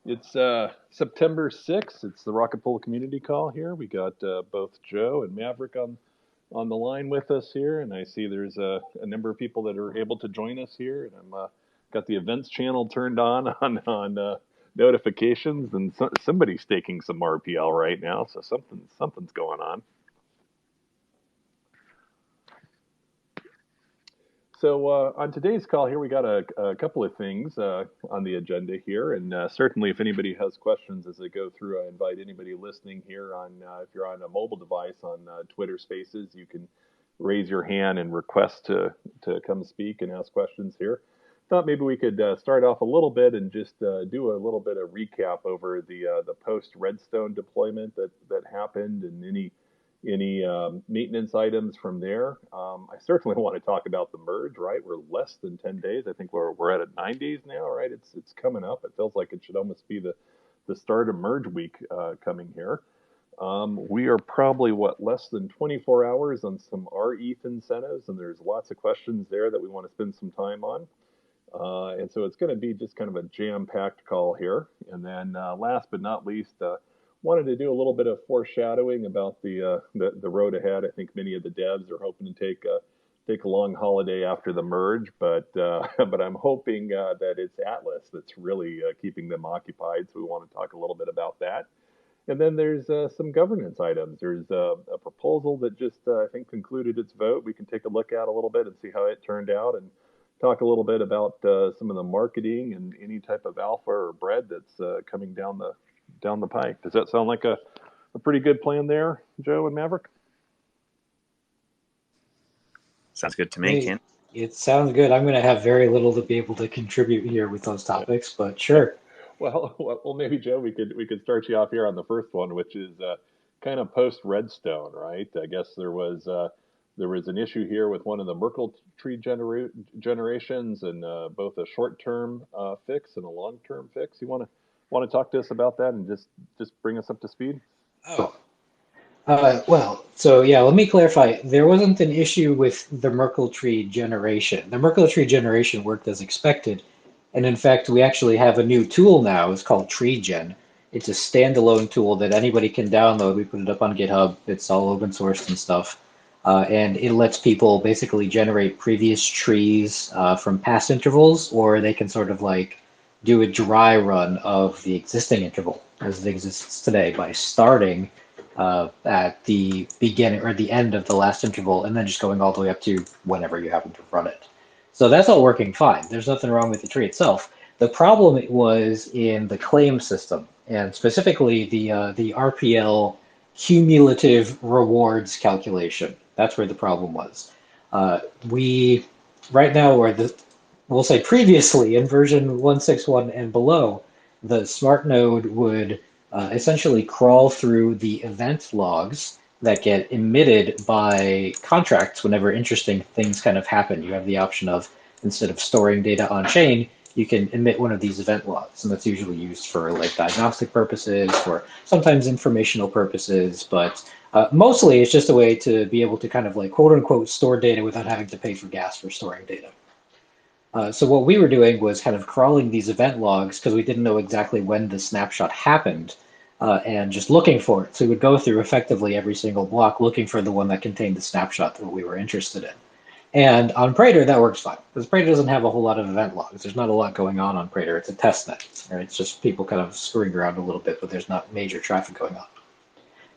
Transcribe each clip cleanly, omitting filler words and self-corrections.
It's September 6th. It's the Rocket Pool community call here. We got both Joe and Maverick on the line with us here, and I see there's a number of people that are able to join us here. And I'm got the events channel turned on on notifications, and somebody's staking some RPL right now, so something's going on. So on today's call here, we got a couple of things on the agenda here, and certainly if anybody has questions as they go through, I invite anybody listening here on if you're on a mobile device on Twitter Spaces, you can raise your hand and request to come speak and ask questions here. Thought maybe we could start off a little bit and just do a little bit of recap over the post Redstone deployment that happened and any maintenance items from there. I certainly want to talk about the merge, right? We're less than 10 days. I think we're at 9 days now, right? It's coming up. It feels like it should almost be the start of merge week coming here. We are probably, less than 24 hours on some rETH incentives, and there's lots of questions there that we want to spend some time on. And so it's going to be just kind of a jam-packed call here. And then last but not least, wanted to do a little bit of foreshadowing about the road ahead. I think many of the devs are hoping to take a long holiday after the merge, but but I'm hoping that it's Atlas that's really keeping them occupied. So we want to talk a little bit about that. And then there's some governance items. There's a proposal that just I think concluded its vote. We can take a look at a little bit and see how it turned out, and talk a little bit about some of the marketing and any type of alpha or bread that's coming down the pike. Does that sound like a pretty good plan there, Joe and Maverick? Sounds good to me, Hey, Ken. it sounds good. I'm going to have very little to be able to contribute here with those topics, but sure. Well, maybe Joe, we could start you off here on the first one, which is kind of post Redstone, right? I guess there was an issue here with one of the Merkle tree generations, and both a short term fix and a long term fix. You want to talk to us about that and just bring us up to speed? Oh, well, so yeah, let me clarify. There wasn't an issue with the Merkle tree generation. The Merkle tree generation worked as expected. And in fact, we actually have a new tool now. It's called TreeGen. It's a standalone tool that anybody can download. We put it up on GitHub. It's all open sourced and stuff. And it lets people basically generate previous trees from past intervals, or they can sort of like do a dry run of the existing interval as it exists today by starting at the beginning or the end of the last interval and then just going all the way up to whenever you happen to run it. So that's all working fine. There's nothing wrong with the tree itself. The problem was in the claim system, and specifically the RPL cumulative rewards calculation. That's where the problem was. We right now, or the we'll say previously in version 161 and below, the smart node would essentially crawl through the event logs that get emitted by contracts whenever interesting things kind of happen. You have the option of, instead of storing data on chain, you can emit one of these event logs, and that's usually used for like diagnostic purposes, for sometimes informational purposes, but mostly it's just a way to be able to kind of like quote unquote store data without having to pay for gas for storing data. So what we were doing was kind of crawling these event logs because we didn't know exactly when the snapshot happened, and just looking for it. So we would go through effectively every single block looking for the one that contained the snapshot that we were interested in. And on Prater, that works fine because Prater doesn't have a whole lot of event logs. There's not a lot going on Prater. It's a test net. Right? It's just people kind of screwing around a little bit, but there's not major traffic going on.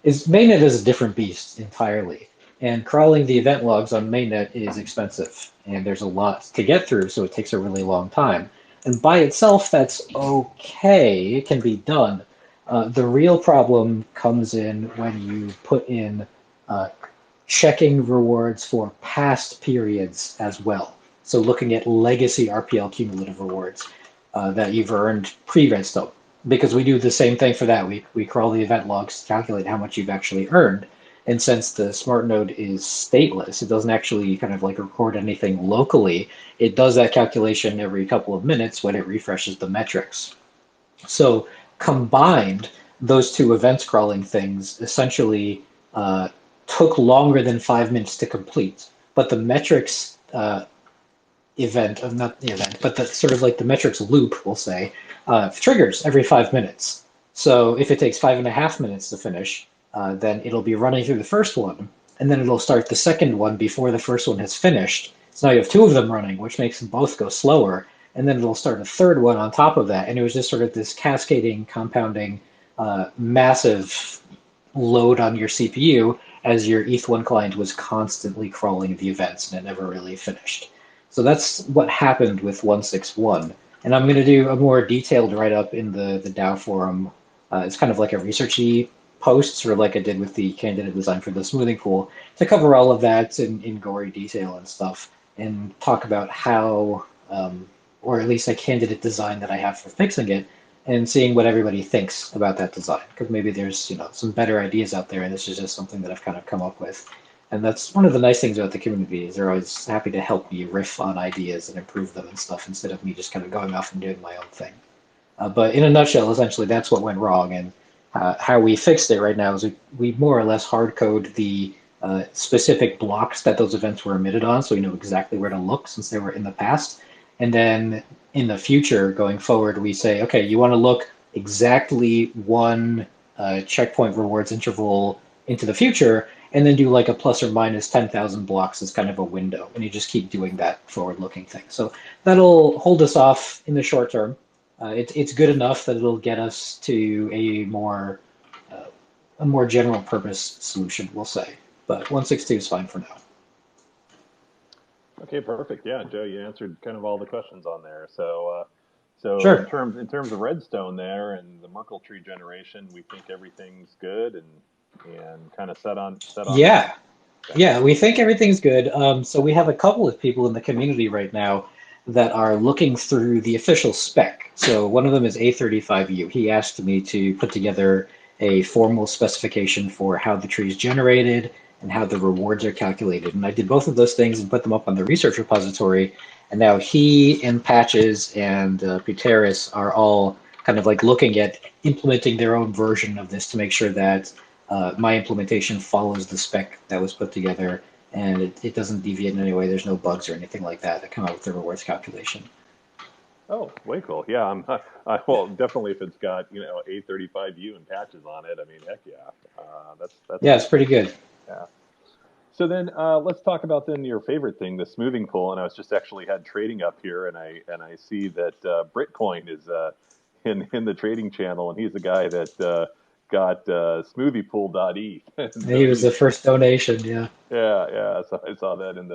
Mainnet is a different beast entirely. And crawling the event logs on mainnet is expensive, and there's a lot to get through, so it takes a really long time. And by itself, that's okay. It can be done. The real problem comes in when you put in checking rewards for past periods as well. So looking at legacy RPL cumulative rewards that you've earned pre-Redstone. Because we do the same thing for that. We crawl the event logs to calculate how much you've actually earned. And since the smart node is stateless, it doesn't actually kind of like record anything locally. It does that calculation every couple of minutes when it refreshes the metrics. So combined, those two events crawling things essentially took longer than 5 minutes to complete, but the metrics event of not the event, but the sort of like the metrics loop, we'll say, triggers every 5 minutes. So if it takes 5.5 minutes to finish, then it'll be running through the first one, and then it'll start the second one before the first one has finished. So now you have two of them running, which makes them both go slower, and then it'll start a third one on top of that. And it was just sort of this cascading, compounding, massive load on your CPU as your ETH1 client was constantly crawling the events and it never really finished. So that's what happened with 161. And I'm going to do a more detailed write-up in the DAO forum. It's kind of like a researchy post, sort of like I did with the candidate design for the smoothing pool, to cover all of that in gory detail and stuff, and talk about how, or at least a candidate design that I have for fixing it, and seeing what everybody thinks about that design. Because maybe there's some better ideas out there, and this is just something that I've kind of come up with. And that's one of the nice things about the community, is they're always happy to help me riff on ideas and improve them and stuff, instead of me just kind of going off and doing my own thing. But in a nutshell, essentially, that's what went wrong. And how we fixed it right now is we more or less hard code the specific blocks that those events were emitted on, so we know exactly where to look since they were in the past. And then in the future, going forward, we say, okay, you want to look exactly one checkpoint rewards interval into the future, and then do like a plus or minus 10,000 blocks as kind of a window. And you just keep doing that forward-looking thing. So that'll hold us off in the short term. It's good enough that it'll get us to a more general purpose solution, we'll say. But 162 is fine for now. Okay, perfect. Yeah, Joe, you answered kind of all the questions on there. So Sure. in terms of Redstone there and the Merkle tree generation, we think everything's good and kind of set on. Yeah. Yeah, we think everything's good. So we have a couple of people in the community right now that are looking through the official spec. So one of them is A35U. He asked me to put together a formal specification for how the tree is generated and how the rewards are calculated. And I did both of those things and put them up on the research repository. And now he and Patches and Puteris are all kind of like looking at implementing their own version of this to make sure that my implementation follows the spec that was put together, and it doesn't deviate in any way. There's no bugs or anything like that come out with the rewards calculation. Oh, way cool. Yeah, well, definitely if it's got, A35U and Patches on it, I mean, heck yeah. That's Yeah, it's pretty good. Yeah. So then let's talk about then your favorite thing, the smoothing pool. And I was just actually had trading up here, and I see that Britcoin is in the trading channel, and he's the guy that got smoothiepool.eth. He was the first donation, yeah. Yeah. So I saw that in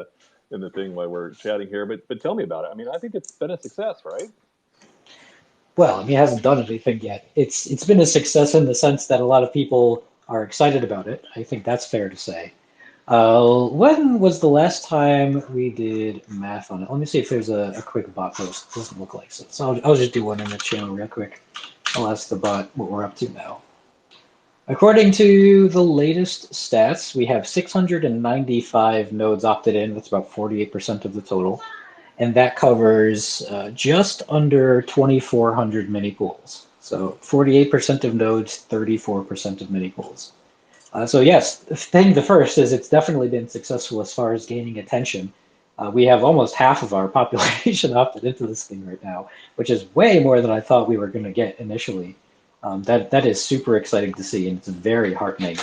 the thing while we're chatting here. But tell me about it. I mean, I think it's been a success, right? Well, he hasn't done anything yet. It's been a success in the sense that a lot of people are excited about it. I think that's fair to say. When was the last time we did math on it? Let me see if there's a quick bot post. It doesn't look like so. So I'll just do one in the channel real quick. I'll ask the bot what we're up to now. According to the latest stats, we have 695 nodes opted in. That's about 48% of the total. And that covers just under 2,400 mini pools. So 48% of nodes, 34% of mini pools. So yes, the first is it's definitely been successful as far as gaining attention. We have almost half of our population opted into this thing right now, which is way more than I thought we were going to get initially. That is super exciting to see, and it's very heartening.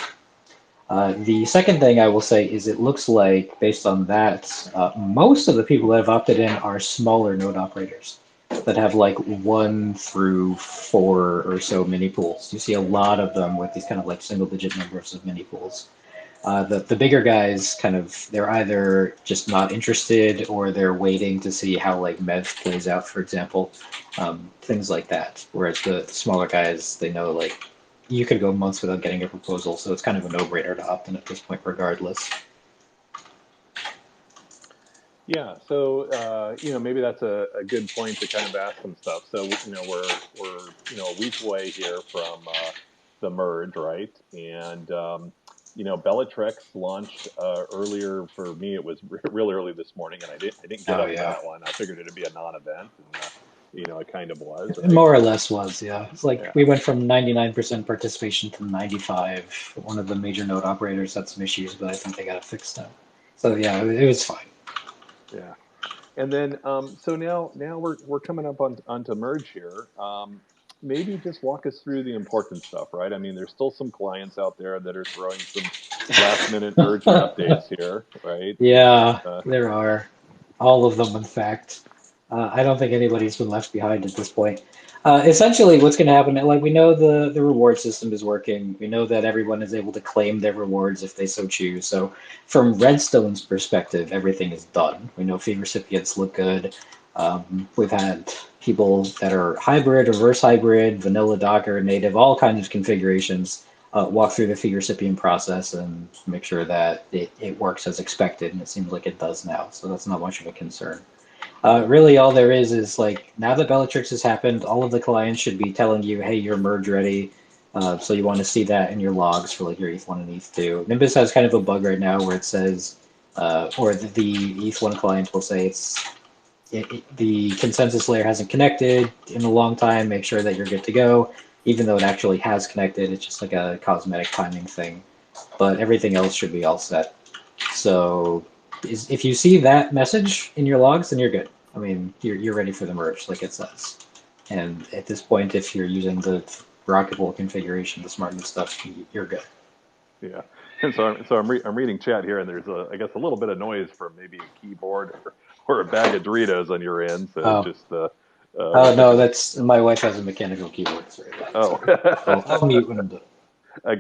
The second thing I will say is it looks like, based on that, most of the people that have opted in are smaller node operators that have like 1 through 4 or so mini pools. You see a lot of them with these kind of like single-digit numbers of mini pools. The bigger guys they're either just not interested or they're waiting to see how like MEV plays out, for example, things like that. Whereas the smaller guys, they know like you could go months without getting a proposal, so it's kind of a no-brainer to opt in at this point regardless. Yeah, so maybe that's a good point to kind of ask some stuff. So we're a week away here from the merge, right? And Bellatrix launched earlier. For me, it was real early this morning, and I didn't get up for that one. I figured it'd be a non-event, and it kind of was. Right? It more or less was, yeah. It's like we went from 99% participation to 95. One of the major node operators had some issues, but I think they got it fixed now. So yeah, it was fine. Yeah. And then, so now we're coming up onto merge here. Maybe just walk us through the important stuff, right? I mean, there's still some clients out there that are throwing some last minute merger updates here, right? Yeah, there are. All of them, in fact. I don't think anybody's been left behind at this point. Essentially, what's going to happen, like we know the reward system is working. We know that everyone is able to claim their rewards if they so choose. So from Redstone's perspective, everything is done. We know fee recipients look good. We've had people that are hybrid, reverse hybrid, vanilla Docker, native, all kinds of configurations walk through the fee recipient process and make sure that it works as expected. And it seems like it does now. So that's not much of a concern. Really, all there is like now that Bellatrix has happened, all of the clients should be telling you, hey, you're merge ready. So you want to see that in your logs for like your ETH1 and ETH2. Nimbus has kind of a bug right now where it says, or the ETH1 client will say the consensus layer hasn't connected in a long time. Make sure that you're good to go. Even though it actually has connected, it's just like a cosmetic timing thing. But everything else should be all set. So if you see that message in your logs, then you're good. I mean, you're ready for the merge, like it says. And at this point, if you're using the rocketable configuration, the smart new stuff, you're good. Yeah. And so I'm reading chat here, and there's I guess a little bit of noise from maybe a keyboard or a bag of Doritos on your end. So just oh no, that's my wife has a mechanical keyboard. Sorry. Oh. I'll mute when I'm done. A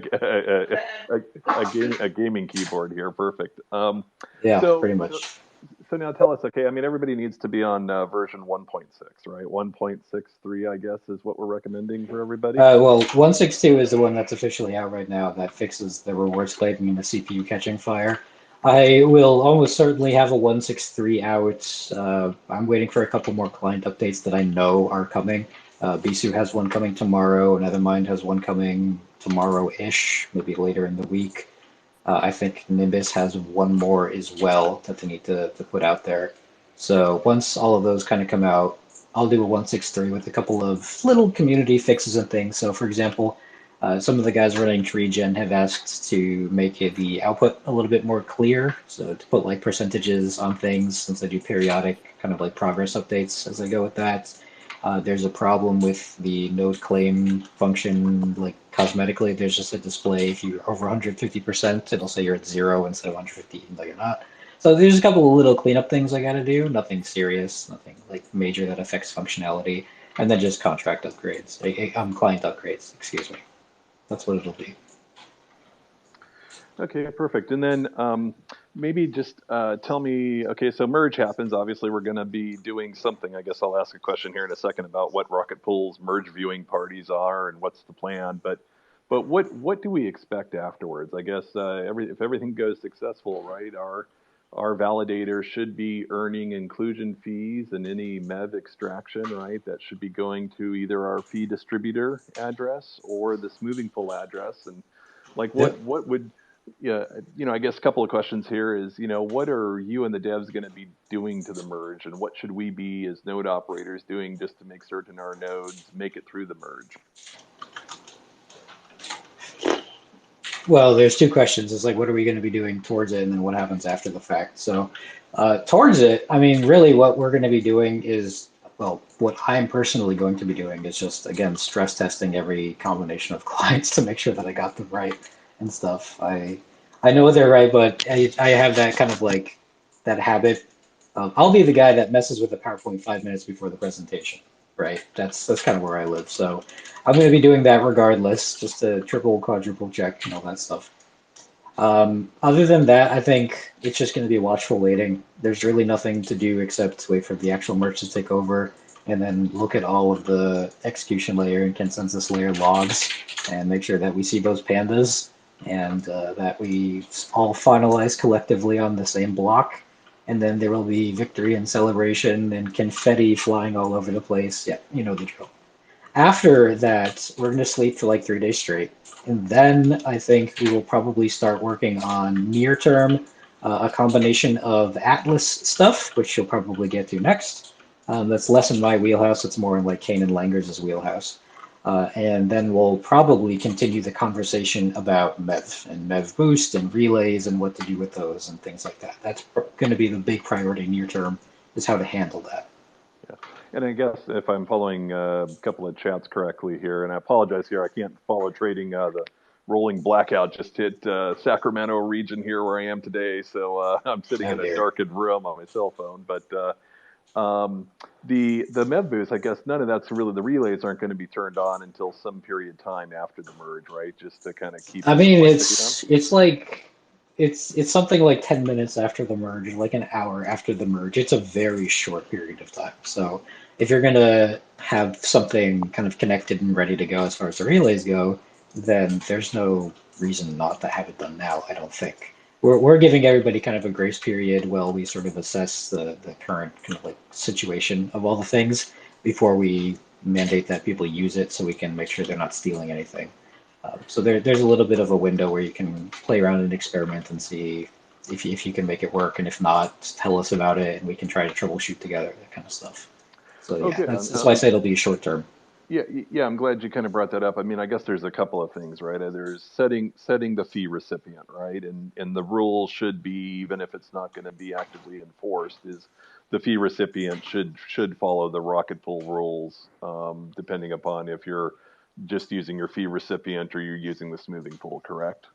gaming keyboard here, perfect. Yeah, pretty much. So now tell us, okay, I mean, everybody needs to be on version 1.6, right? 1.63, I guess, is what we're recommending for everybody. Well, 1.6.2 is the one that's officially out right now that fixes the rewards claiming and the CPU catching fire. I will almost certainly have a 1.6.3 out. I'm waiting for a couple more client updates that I know are coming. Bisu has one coming tomorrow. Nethermind has one coming tomorrow-ish, maybe later in the week. I think Nimbus has one more as well that they need to put out there. So once all of those kind of come out, I'll do a 1.6.3 with a couple of little community fixes and things. So for example, some of the guys running TreeGen have asked to make the output a little bit more clear. So to put like percentages on things since I do periodic kind of like progress updates as I go with that. There's a problem with the node claim function, like cosmetically, there's just a display. If you're over 150%, it'll say you're at 0 instead of 150, even though you're not. So there's a couple of little cleanup things I gotta do, nothing serious, nothing like major that affects functionality, and then just contract upgrades, client upgrades, excuse me. That's what it'll be. Okay, perfect. And then maybe just tell me, okay, so merge happens. Obviously, we're going to be doing something. I guess I'll ask a question here in a second about what Rocket Pool's merge viewing parties are and what's the plan. But what do we expect afterwards? I guess if everything goes successful, right, our validators should be earning inclusion fees and any MEV extraction, right? That should be going to either our fee distributor address or the smoothing pool address. And like what would I guess a couple of questions here is, what are you and the devs going to be doing to the merge, and what should we be as node operators doing just to make certain our nodes make it through the merge? Well, there's two questions. It's like, what are we going to be doing towards it, and then what happens after the fact? So towards it, I mean, really what we're going to be doing is, well, what I'm personally going to be doing is just, again, stress testing every combination of clients to make sure that I got them right and stuff. I know they're right, but I have that kind of like that habit. I'll be the guy that messes with the PowerPoint 5 minutes before the presentation, right? That's kind of where I live. So I'm going to be doing that regardless, just to triple, quadruple check and all that stuff. Other than that, I think it's just going to be watchful waiting. There's really nothing to do except wait for the actual merge to take over and then look at all of the execution layer and consensus layer logs and make sure that we see those pandas and that we all finalize collectively on the same block. And then there will be victory and celebration and confetti flying all over the place. Yeah, you know the drill. After that, we're going to sleep for like 3 days straight. And then I think we will probably start working on near term, a combination of Atlas stuff, which you'll probably get to next. That's less in my wheelhouse. It's more in like Kane and Langer's wheelhouse. And then we'll probably continue the conversation about MEV and MEV boost and relays and what to do with those and things like that. That's going to be the big priority near term. is how to handle that. Yeah. And I guess if I'm following a couple of chats correctly here, and I apologize here, I can't follow trading. The rolling blackout just hit Sacramento region here where I am today, so I'm sitting in a darkened room on my cell phone. But the MEV boost, I guess none of that's really, the relays aren't going to be turned on until some period of time after the merge, right? Just to kind of keep. I mean, it's like it's something like 10 minutes after the merge, like an hour after the merge. It's a very short period of time. So if you're gonna have something kind of connected and ready to go as far as the relays go, then there's no reason not to have it done now, I don't think. We're giving everybody kind of a grace period while we sort of assess the current kind of like situation of all the things before we mandate that people use it, so we can make sure they're not stealing anything. So there's a little bit of a window where you can play around and experiment and see if you can make it work, and if not, tell us about it and we can try to troubleshoot together, that kind of stuff. So yeah, that's why I say it'll be short term. Yeah, I'm glad you kind of brought that up. I mean, I guess there's a couple of things, right? There's setting the fee recipient, right? And the rule should be, even if it's not going to be actively enforced, is the fee recipient should follow the rocket pool rules, depending upon if you're just using your fee recipient or you're using the smoothing pool, correct?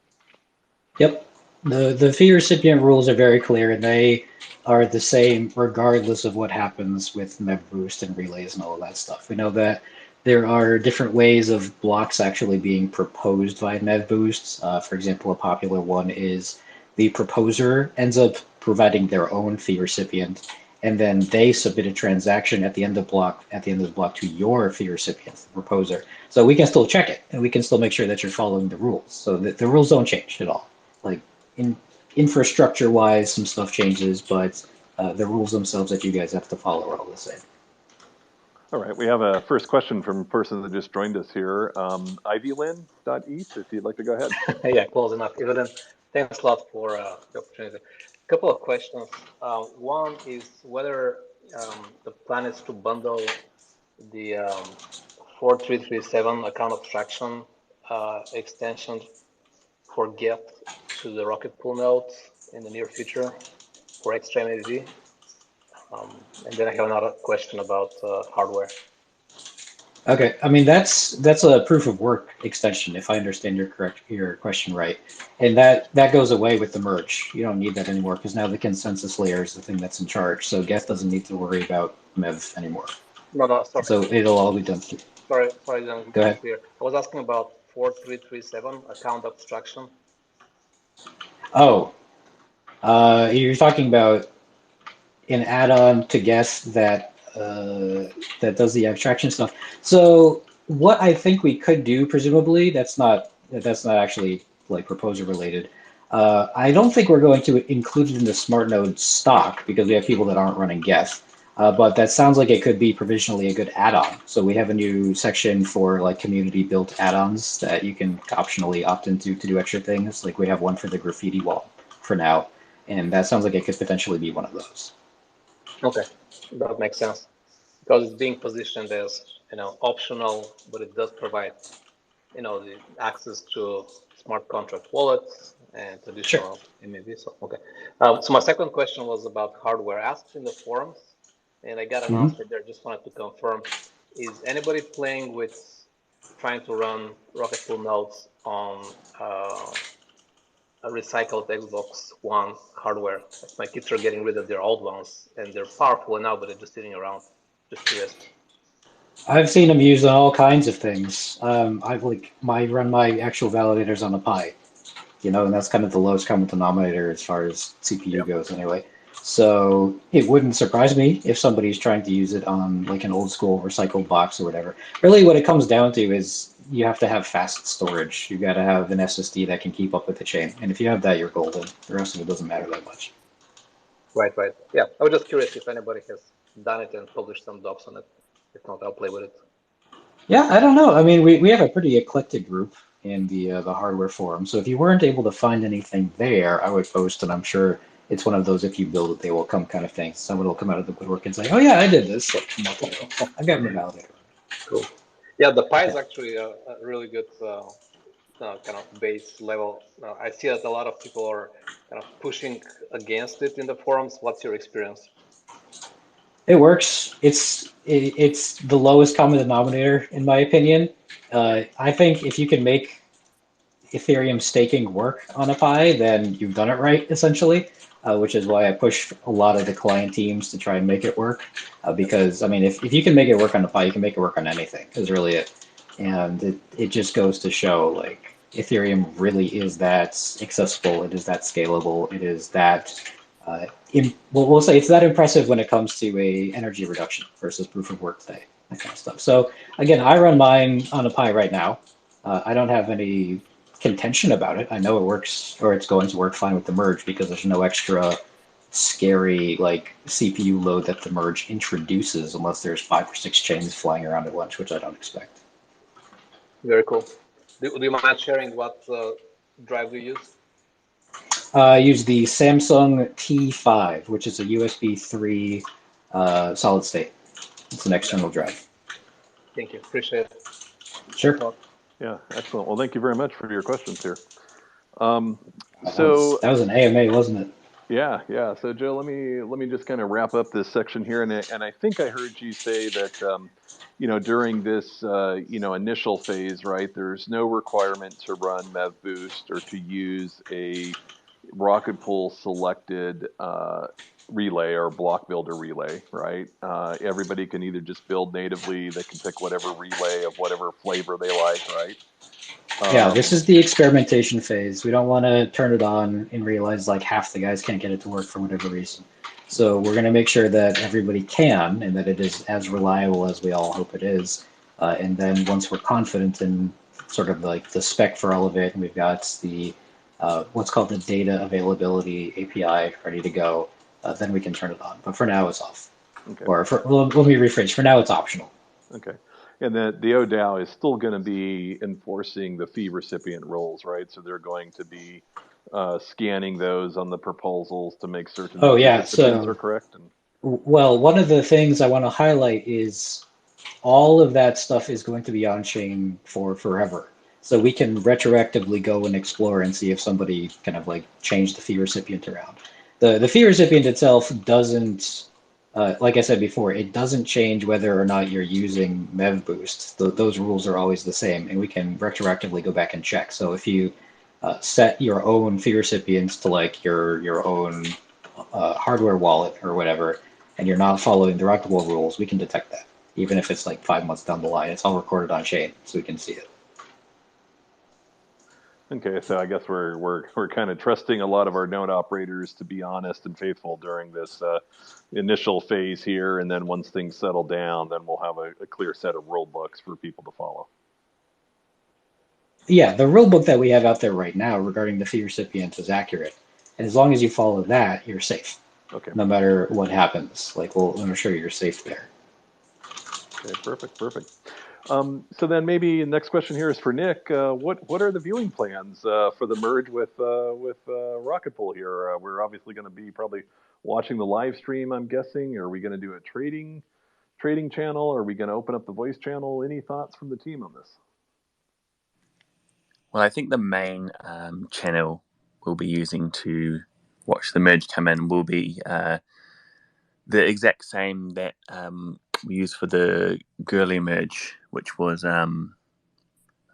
Yep. The fee recipient rules are very clear, and they are the same regardless of what happens with MEV boost and relays and all of that stuff. We know that there are different ways of blocks actually being proposed by MEV boosts. For example, a popular one is the proposer ends up providing their own fee recipient, and then they submit a transaction at the end of the block to your fee recipient, the proposer. So we can still check it, and we can still make sure that you're following the rules. So the rules don't change at all. Like infrastructure-wise, some stuff changes, but the rules themselves that you guys have to follow are all the same. All right, we have a first question from a person that just joined us here, ivylyn.eth, if you'd like to go ahead. Yeah, close enough. Evelyn, thanks a lot for the opportunity. A couple of questions. One is whether the plan is to bundle the 4337 account abstraction extension for GET to the Rocket Pool nodes in the near future for extra MEV. And then I have another question about hardware. Okay, I mean that's a proof of work extension, if I understand your question right, and that goes away with the merge. You don't need that anymore because now the consensus layer is the thing that's in charge. So GET doesn't need to worry about MEV anymore. No, sorry. So it'll all be done through. Sorry, I didn't get clear. I was asking about 4337 account abstraction. Oh, you're talking about an add-on to Guess that that does the abstraction stuff. So what I think we could do, presumably, that's not actually like proposer related. I don't think we're going to include it in the smart node stock because we have people that aren't running Guess. But that sounds like it could be provisionally a good add-on. So we have a new section for like community built add-ons that you can optionally opt into to do extra things. Like we have one for the graffiti wall for now, and that sounds like it could potentially be one of those. Okay, that makes sense because it's being positioned as optional, but it does provide the access to smart contract wallets and additional MEV. So okay. So my second question was about hardware. Asked in the forums, and I got an answer there. Just wanted to confirm: is anybody playing with trying to run Rocket Pool nodes on a recycled Xbox One hardware? My kids are getting rid of their old ones, and they're powerful now, but they're just sitting around. Just curious. I've seen them used on all kinds of things. I've run my actual validators on a Pi, and that's kind of the lowest common denominator as far as CPU goes anyway. So it wouldn't surprise me if somebody's trying to use it on like an old school recycled box or whatever. Really what it comes down to is you have to have fast storage. You got to have an SSD that can keep up with the chain. And if you have that, you're golden. The rest of it doesn't matter that much. Right. Yeah, I was just curious if anybody has done it and published some docs on it. If not, I'll play with it. Yeah, I don't know. I mean, we have a pretty eclectic group in the hardware forum. So if you weren't able to find anything there, I would post, and I'm sure it's one of those if you build it, they will come kind of things. Someone will come out of the woodwork and say, "Oh yeah, I did this like a month ago. I got my validator." Cool. Yeah, the Pi is actually a really good kind of base level. I see that a lot of people are kind of pushing against it in the forums. What's your experience? It works. It's the lowest common denominator, in my opinion. I think if you can make Ethereum staking work on a Pi, then you've done it right, essentially, which is why I push a lot of the client teams to try and make it work. Because, I mean, if you can make it work on a Pi, you can make it work on anything, is really it. And it just goes to show, like, Ethereum really is that accessible, it is that scalable, it is that, we'll say it's that impressive when it comes to a energy reduction versus proof of work today, that kind of stuff. So, again, I run mine on a Pi right now. I don't have any contention about it. I know it works, or it's going to work fine with the merge because there's no extra scary like CPU load that the merge introduces unless there's 5 or 6 chains flying around at once, which I don't expect. Very cool. Do you mind sharing what drive do you use? I use the Samsung T5, which is a USB 3 solid state. It's an external drive. Thank you. Appreciate it. Sure. Yeah, excellent. Well, thank you very much for your questions here. That was an AMA, wasn't it? Yeah. So Joe, let me just kind of wrap up this section here, and I think I heard you say that during this initial phase, right? There's no requirement to run MEV or to use a Rocket Pool selected relay or block builder relay, right? Everybody can either just build natively, they can pick whatever relay of whatever flavor they like, right? Yeah, this is the experimentation phase. We don't want to turn it on and realize like half the guys can't get it to work for whatever reason. So we're going to make sure that everybody can and that it is as reliable as we all hope it is. And then once we're confident in sort of like the spec for all of it, and we've got the what's called the data availability API ready to go, then we can turn it on. But for now, it's off. Okay. Or let me rephrase. For now, it's optional. Okay. And the ODAO is still going to be enforcing the fee recipient rules, right? So they're going to be scanning those on the proposals to make certain Oh, the yeah, recipients so are correct. well, one of the things I want to highlight is all of that stuff is going to be on chain for forever. So we can retroactively go and explore and see if somebody kind of like changed the fee recipient around. The fee recipient itself doesn't, like I said before, it doesn't change whether or not you're using MEV Boost. Those rules are always the same, and we can retroactively go back and check. So if you set your own fee recipients to like your own hardware wallet or whatever, and you're not following the Rocket Pool rules, we can detect that. Even if it's like 5 months down the line, it's all recorded on chain, so we can see it. Okay, so I guess we're kind of trusting a lot of our node operators to be honest and faithful during this initial phase here, and then once things settle down, then we'll have a clear set of rule books for people to follow. Yeah, the rule book that we have out there right now regarding the fee recipients is accurate, and as long as you follow that, you're safe. Okay. No matter what happens, like we'll ensure you're safe there. Okay, perfect. So then maybe the next question here is for Nick. What are the viewing plans for the merge with Rocket Pool here? We're obviously going to be probably watching the live stream, I'm guessing. Are we going to do a trading channel? Are we going to open up the voice channel? Any thoughts from the team on this? Well, I think the main channel we'll be using to watch the merge come in will be the exact same that we used for the girly merge, which was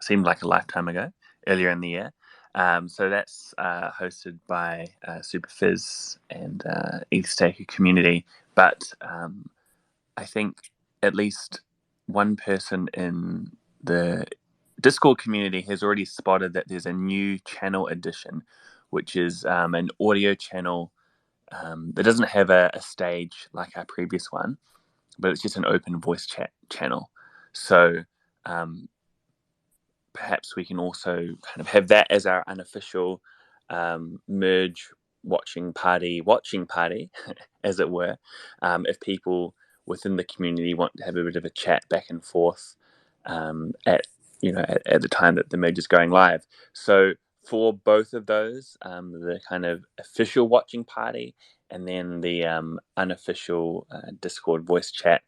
seemed like a lifetime ago, earlier in the year. So that's hosted by SuperFizz and ETH Staker community. But I think at least one person in the Discord community has already spotted that there's a new channel addition, which is an audio channel that doesn't have a stage like our previous one, but it's just an open voice chat channel. So perhaps we can also kind of have that as our unofficial merge watching party, as it were. If people within the community want to have a bit of a chat back and forth at the time that the merge is going live. So for both of those, the kind of official watching party and then the unofficial Discord voice chat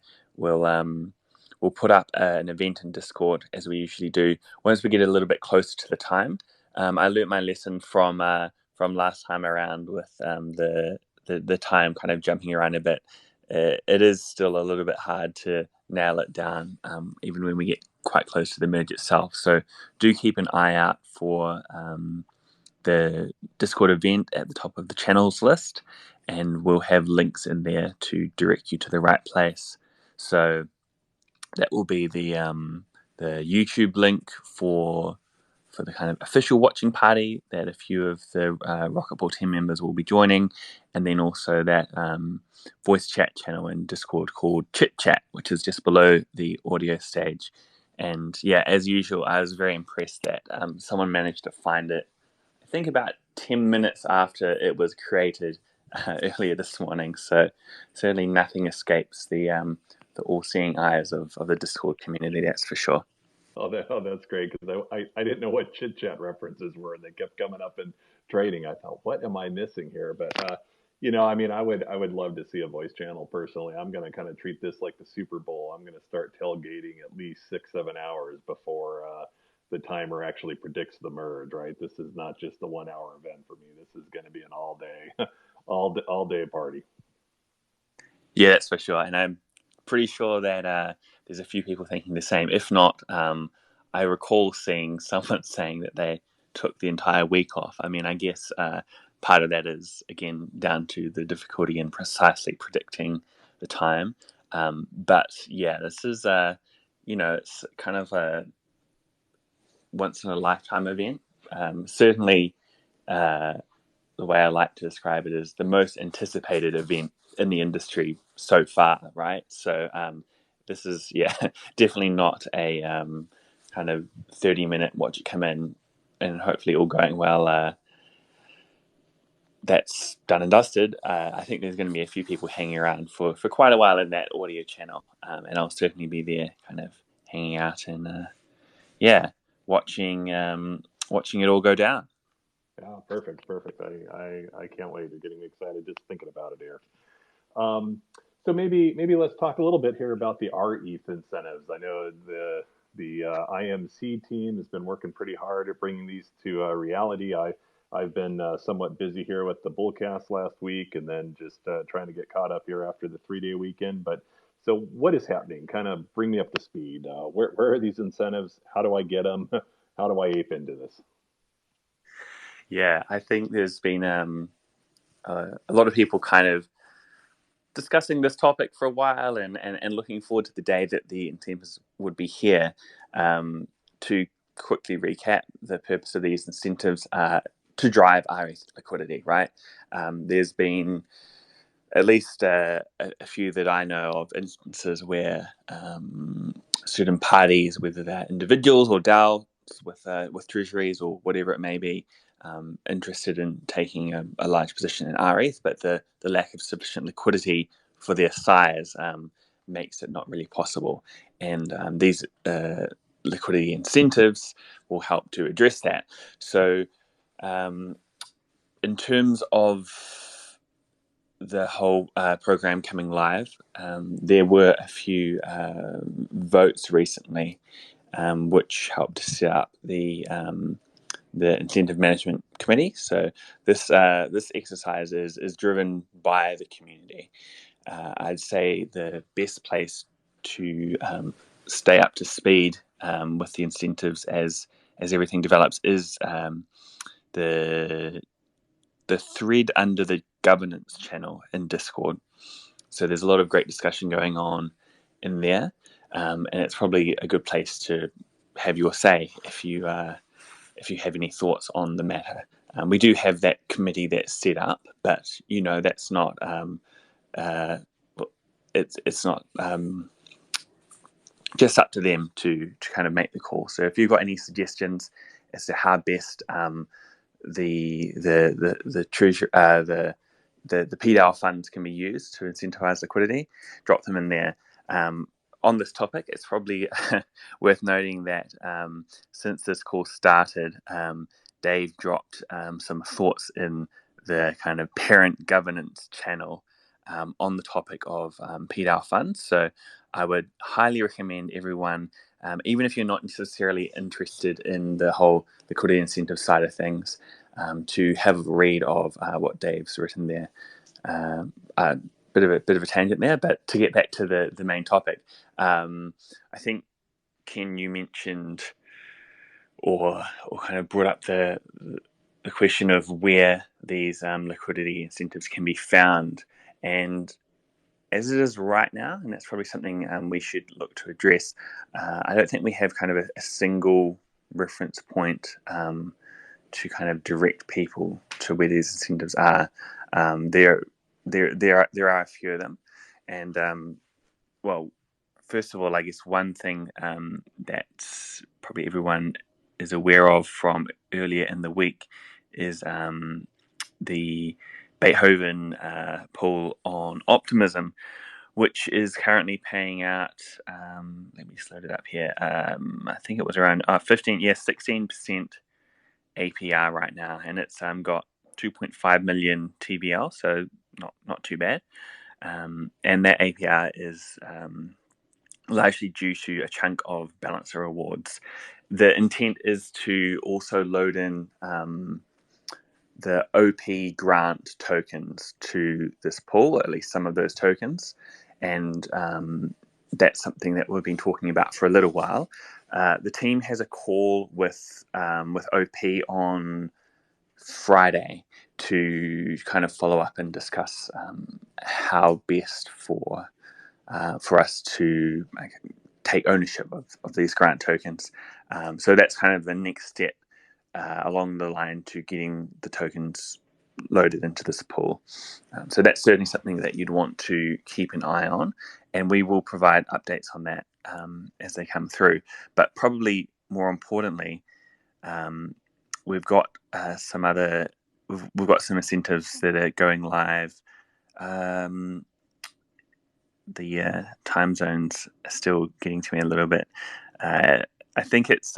we'll put up an event in Discord as we usually do once we get a little bit closer to the time. I learnt my lesson from last time around with the time kind of jumping around a bit. it is still a little bit hard to nail it down, even when we get quite close to the merge itself. So do keep an eye out for the Discord event at the top of the channels list, and we'll have links in there to direct you to the right place. So that will be the YouTube link for the kind of official watching party that a few of the Rocket Ball team members will be joining, and then also that voice chat channel in Discord called Chit Chat, which is just below the audio stage. And yeah, as usual, I was very impressed that someone managed to find it, I think about 10 minutes after it was created earlier this morning. So certainly nothing escapes the all-seeing eyes of the Discord community, that's for sure. Oh, that's great, because I didn't know what chit chat references were, and they kept coming up in trading. I thought, what am I missing here? But I mean, I would love to see a voice channel personally. I'm going to kind of treat this like the Super Bowl. I'm going to start tailgating at least 6-7 hours before the timer actually predicts the merge. Right? This is not just a 1 hour event for me. This is going to be an all day, all day party. Yeah, that's for sure. And I'm pretty sure that there's a few people thinking the same. If not, I recall seeing someone saying that they took the entire week off. I mean, I guess part of that is, again, down to the difficulty in precisely predicting the time. But yeah, this is, it's kind of a once in a lifetime event. Certainly, the way I like to describe it is the most anticipated event in the industry so far, right? So this is, definitely not a kind of 30-minute watch it come in and hopefully all going well. That's done and dusted. I think there's going to be a few people hanging around for quite a while in that audio channel, and I'll certainly be there kind of hanging out and, watching it all go down. Yeah, perfect. I can't wait. You're getting me excited just thinking about it here. So maybe let's talk a little bit here about the rETH incentives. I know the IMC team has been working pretty hard at bringing these to reality. I've been somewhat busy here with the Bullcast last week, and then just trying to get caught up here after the 3-day weekend. But so what is happening? Kind of bring me up to speed. Where are these incentives? How do I get them? How do I ape into this? Yeah, I think there's been a lot of people kind of discussing this topic for a while and looking forward to the day that the incentives would be here. To quickly recap, the purpose of these incentives are to drive rETH liquidity, right? There's been at least a few that I know of instances where certain parties, whether they're individuals or DAOs with treasuries or whatever it may be, interested in taking a large position in rETH, but the lack of sufficient liquidity for their size makes it not really possible. And these liquidity incentives will help to address that. So in terms of the whole program coming live, there were a few votes recently which helped to set up the incentive management committee. So this exercise is driven by the community. I'd say the best place to stay up to speed with the incentives as everything develops is the thread under the governance channel in Discord. So there's a lot of great discussion going on in there, and it's probably a good place to have your say if you have any thoughts on the matter. We do have that committee that's set up, but that's not it's not just up to them to kind of make the call. So if you've got any suggestions as to how best the treasure the PDAO funds can be used to incentivize liquidity, drop them in there. On this topic, it's probably worth noting that since this course started, Dave dropped some thoughts in the kind of parent governance channel on the topic of PDAO funds. So I would highly recommend everyone, even if you're not necessarily interested in the whole liquidity incentive side of things, to have a read of what Dave's written there. bit of a tangent there, but to get back to the main topic, I think Ken, you mentioned or kind of brought up the question of where these liquidity incentives can be found, and as it is right now, and that's probably something we should look to address. I don't think we have kind of a single reference point to kind of direct people to where these incentives are. There are a few of them, and well, first of all, I guess one thing that probably everyone is aware of from earlier in the week is the Beethoven pool on optimism, which is currently paying out, let me just load it up here, I think it was around 16% APR right now, and it's got 2.5 million TBL, so not too bad. And that APR is largely due to a chunk of balancer rewards. The intent is to also load in the OP grant tokens to this pool, at least some of those tokens, and that's something that we've been talking about for a little while. The team has a call with OP on Friday to kind of follow up and discuss how best for us to take ownership of these grant tokens. So that's kind of the next step along the line to getting the tokens loaded into this pool. So that's certainly something that you'd want to keep an eye on, and we will provide updates on that as they come through. But probably more importantly, we've got some incentives that are going live. The time zones are still getting to me a little bit. I think it's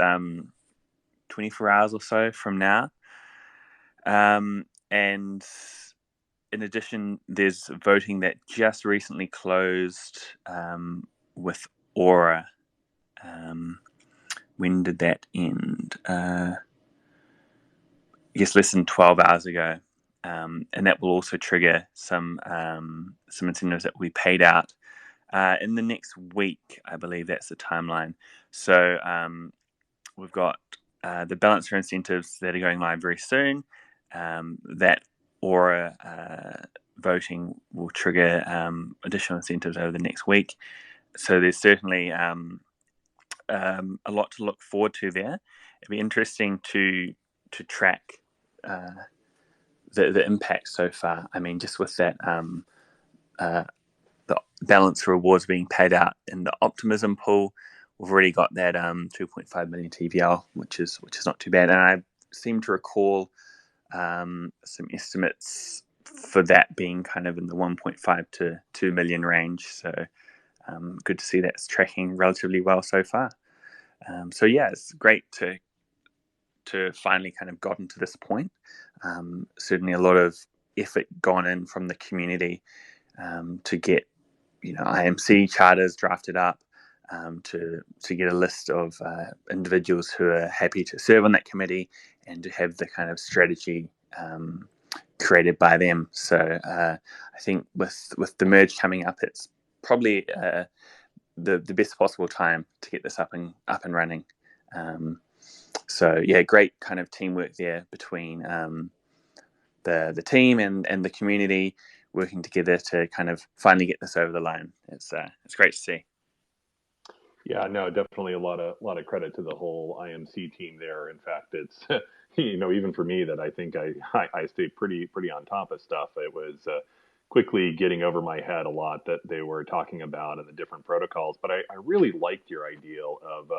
24 hours or so from now. And in addition, there's voting that just recently closed with Aura. When did that end? I guess less than 12 hours ago. And that will also trigger some incentives that will be paid out in the next week. I believe that's the timeline. So we've got the balancer incentives that are going live very soon. That Aura voting will trigger additional incentives over the next week. So there's certainly a lot to look forward to there. It'd be interesting to track the impact so far. I mean, just with that the balance rewards being paid out in the optimism pool, we've already got that 2.5 million TVL, which is not too bad. And I seem to recall some estimates for that being kind of in the 1.5 to 2 million range. So good to see that's tracking relatively well so far. So yeah, it's great to finally kind of gotten to this point. Certainly a lot of effort gone in from the community to get IMC charters drafted up, to get a list of individuals who are happy to serve on that committee and to have the kind of strategy created by them. So I think with the merge coming up, it's probably the best possible time to get this up and running. So yeah, great kind of teamwork there between the team and the community working together to kind of finally get this over the line. It's great to see. Yeah, no, definitely a lot of credit to the whole IMC team there. In fact, it's even for me that I think I stayed pretty on top of stuff. It was quickly getting over my head a lot that they were talking about and the different protocols. But I really liked your idea of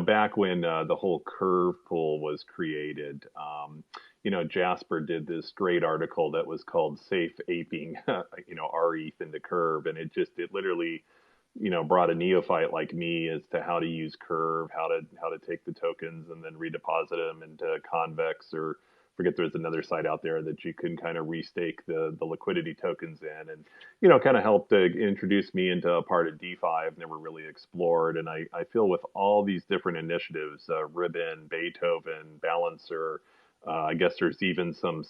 back when the whole curve pool was created. Jasper did this great article that was called "Safe Aping," rETH into Curve, and it literally brought a neophyte like me as to how to use Curve, how to take the tokens and then redeposit them into Convex, or forget there's another site out there that you can kind of restake the liquidity tokens in, and kind of helped to introduce me into a part of DeFi I've never really explored. And I feel with all these different initiatives, Ribbon, Beethoven, Balancer, I guess there's even some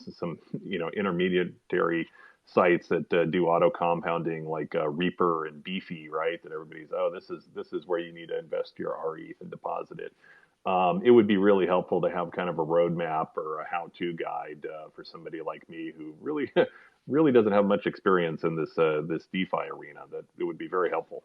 intermediary sites that do auto compounding like Reaper and Beefy, right? That everybody's, oh, this is where you need to invest your rETH and deposit it. It would be really helpful to have kind of a roadmap or a how-to guide for somebody like me who really really doesn't have much experience in this DeFi arena. That it would be very helpful.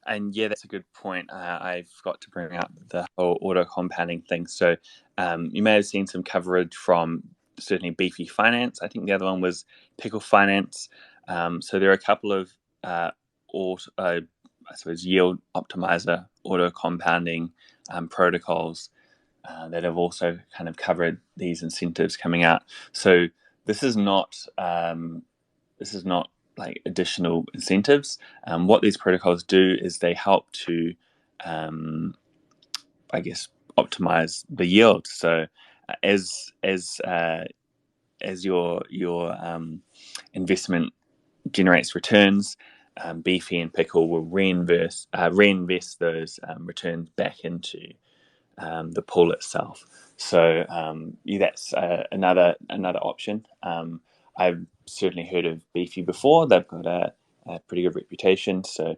And yeah, that's a good point. I forgot to bring up the whole auto compounding thing. So you may have seen some coverage from certainly Beefy Finance. I think the other one was Pickle Finance. So there are a couple of I suppose yield optimizer auto compounding protocols that have also kind of covered these incentives coming out. So this is not like additional incentives. What these protocols do is they help to, I guess, optimize the yield. So as your investment generates returns, Beefy and Pickle will reinvest those returns back into the pool itself. So that's another option. I've certainly heard of Beefy before. They've got a pretty good reputation. So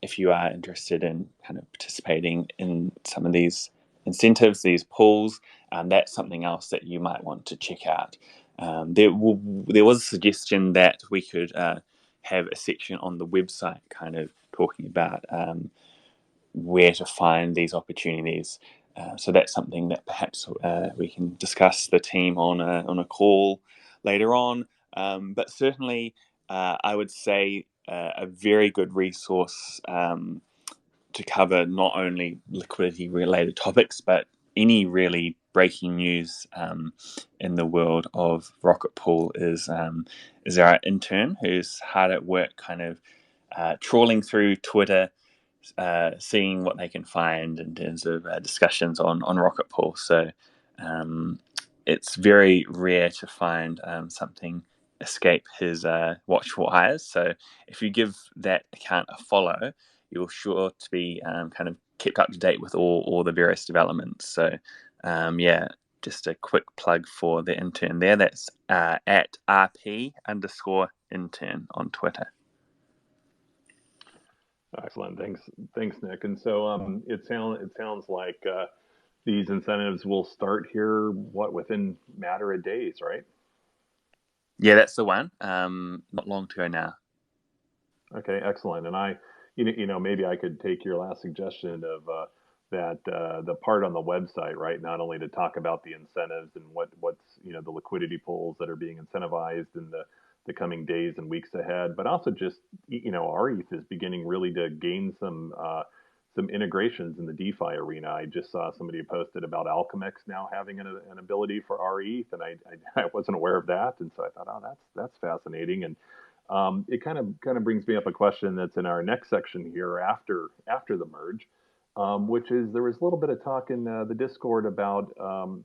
if you are interested in kind of participating in some of these incentives, these pools, that's something else that you might want to check out. There was a suggestion that we could have a section on the website kind of talking about where to find these opportunities. So that's something that perhaps we can discuss the team on a call later on. But certainly, I would say a very good resource to cover not only liquidity-related topics, but any really breaking news in the world of Rocket Pool is our intern who's hard at work, kind of trawling through Twitter, seeing what they can find in terms of discussions on Rocket Pool. So it's very rare to find something escape his watchful eyes. So if you give that account a follow, you're sure to be kind of kept up to date with all the various developments. So just a quick plug for the intern there. That's at RP_intern on Twitter. Excellent. Thanks, Nick. And so it sounds like these incentives will start here within a matter of days, right? Yeah, that's the one. Not long to go now. Okay, excellent. And maybe I could take your last suggestion of that the part on the website, right? Not only to talk about the incentives and what's the liquidity pools that are being incentivized in the coming days and weeks ahead, but also just rETH is beginning really to gain some integrations in the DeFi arena. I just saw somebody posted about Alchemix now having an ability for rETH, and I wasn't aware of that, and so I thought, oh, that's fascinating. And it kind of brings me up a question that's in our next section here after the merge, which is there was a little bit of talk in the Discord about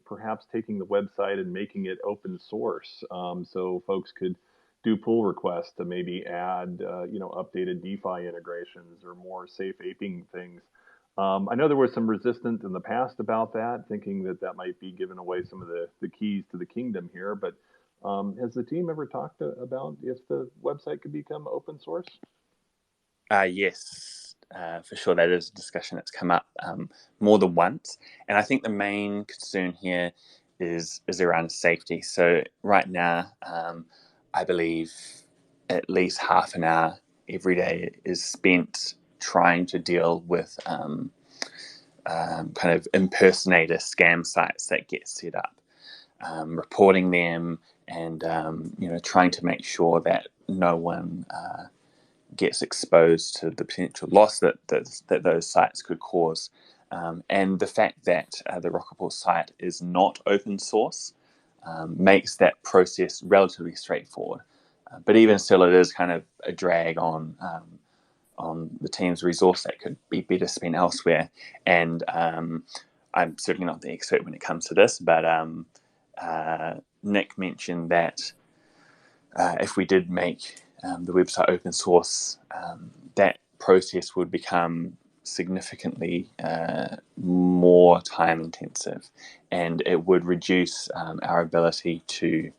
perhaps taking the website and making it open source, so folks could do pull requests to maybe add updated DeFi integrations or more safe aping things. I know there was some resistance in the past about that, thinking that might be giving away some of the keys to the kingdom here, but has the team ever talked about if the website could become open source? Yes, for sure. That is a discussion that's come up more than once. And I think the main concern here is around safety. So right now, I believe at least half an hour every day is spent trying to deal with kind of impersonator scam sites that get set up, reporting them, and trying to make sure that no one gets exposed to the potential loss that those sites could cause. And the fact that the Rocket Pool site is not open source makes that process relatively straightforward. But even still, it is kind of a drag on the team's resource that could be better spent elsewhere. And I'm certainly not the expert when it comes to this, but Nick mentioned that if we did make the website open source, that process would become significantly more time intensive, and it would reduce our ability to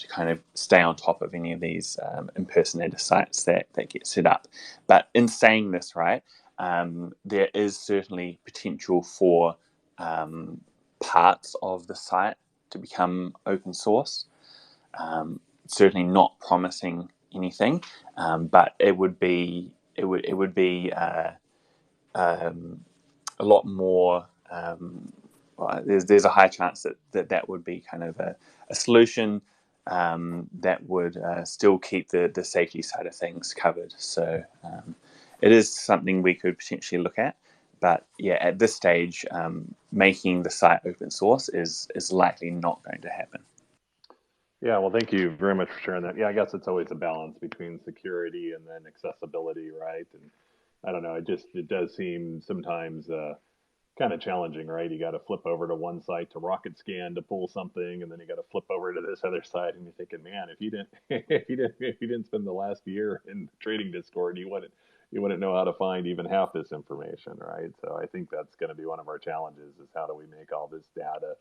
kind of stay on top of any of these impersonator sites that get set up. But in saying this, right, there is certainly potential for parts of the site to become open source. Certainly not promising anything, but it would be a lot more. Well, there's a high chance that would be kind of a solution that would still keep the safety side of things covered. So it is something we could potentially look at. But yeah, at this stage, making the site open source is likely not going to happen. Yeah, well, thank you very much for sharing that. Yeah, I guess it's always a balance between security and then accessibility, right? And I don't know, it does seem sometimes kind of challenging, right? You got to flip over to one site to rocket scan to pull something, and then you got to flip over to this other site, and you're thinking, man, if you didn't spend the last year in the trading Discord, you wouldn't know how to find even half this information, right? So I think that's going to be one of our challenges: is how do we make all this data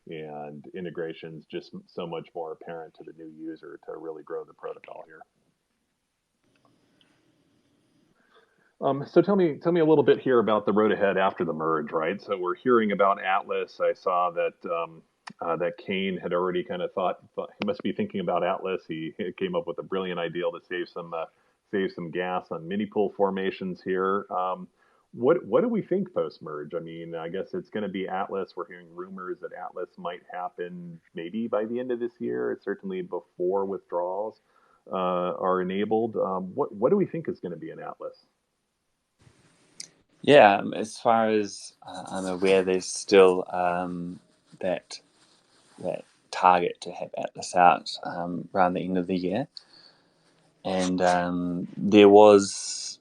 and integrations just so much more apparent to the new user to really grow the protocol here. So tell me a little bit here about the road ahead after the merge, right? So we're hearing about Atlas. I saw that that Kane had already kind of thought he must be thinking about Atlas. He came up with a brilliant idea to save some gas on mini pool formations here. What do we think post merge? I mean, I guess it's going to be Atlas. We're hearing rumors that Atlas might happen maybe by the end of this year. It's certainly before withdrawals are enabled. What do we think is going to be in Atlas? Yeah, as far as I'm aware, there's still that target to have Atlas out around the end of the year, and there was,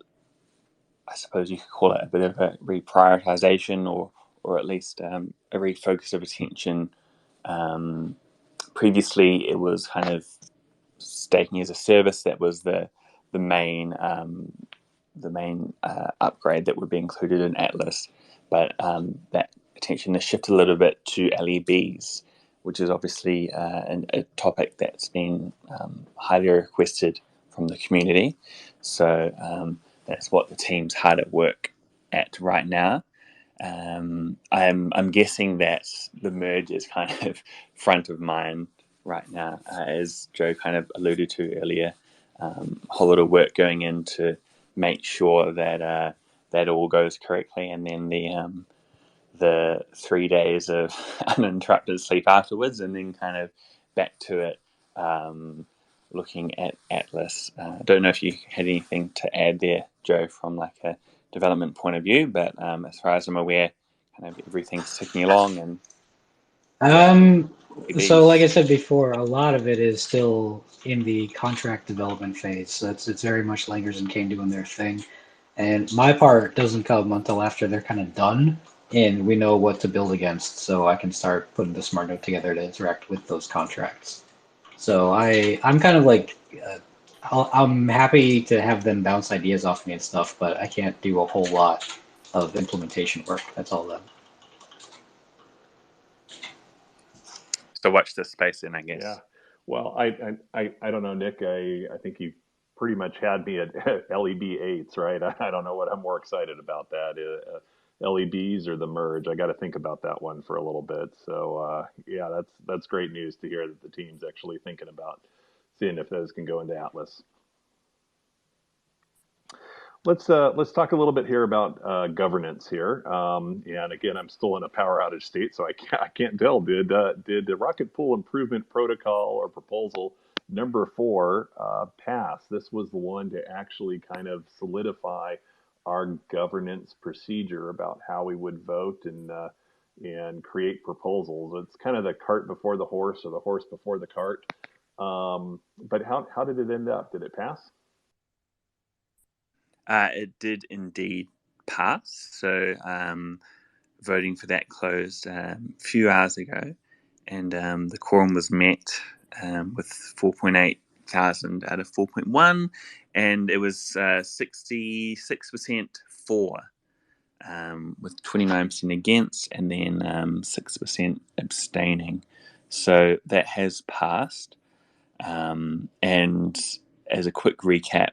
I suppose you could call it a bit of a reprioritization, or at least a refocus of attention. Previously, it was kind of staking as a service that was the main upgrade that would be included in Atlas, but that attention has shifted a little bit to LEBs, which is obviously a topic that's been highly requested from the community. So that's what the team's hard at work at right now. I'm guessing that the merge is kind of front of mind right now, as Joe kind of alluded to earlier. A whole lot of work going in to make sure that that all goes correctly, and then the 3 days of uninterrupted sleep afterwards, and then kind of back to it, looking at Atlas. I don't know if you had anything to add there, Joe, from like a development point of view, but as far as I'm aware, kind of everything's ticking along. And so like I said before, a lot of it is still in the contract development phase. So it's very much Langers and Kane doing their thing. And my part doesn't come until after they're kind of done and we know what to build against. So I can start putting the smart node together to interact with those contracts. So I'm kind of like, I'm happy to have them bounce ideas off me and stuff, but I can't do a whole lot of implementation work. That's all that. So watch this space in, I guess. Yeah. Well, I don't know, Nick. I think you pretty much had me at LEB 8s, right? I don't know what I'm more excited about, that LEBs or the merge. I got to think about that one for a little bit. So yeah, that's great news to hear that the team's actually thinking about seeing if those can go into Atlas. Let's talk a little bit here about governance here. And again, I'm still in a power outage state, so I can't tell. Did the Rocket Pool Improvement Protocol or proposal number 4 pass? This was the one to actually kind of solidify our governance procedure about how we would vote and create proposals. It's kind of the cart before the horse, or the horse before the cart. But how did it end up? Did it pass? It did indeed pass. So voting for that closed a few hours ago, and the quorum was met with 4.8 thousand out of 4.1, and it was 66% for, with 29% against, and then 6% abstaining. So that has passed. And as a quick recap,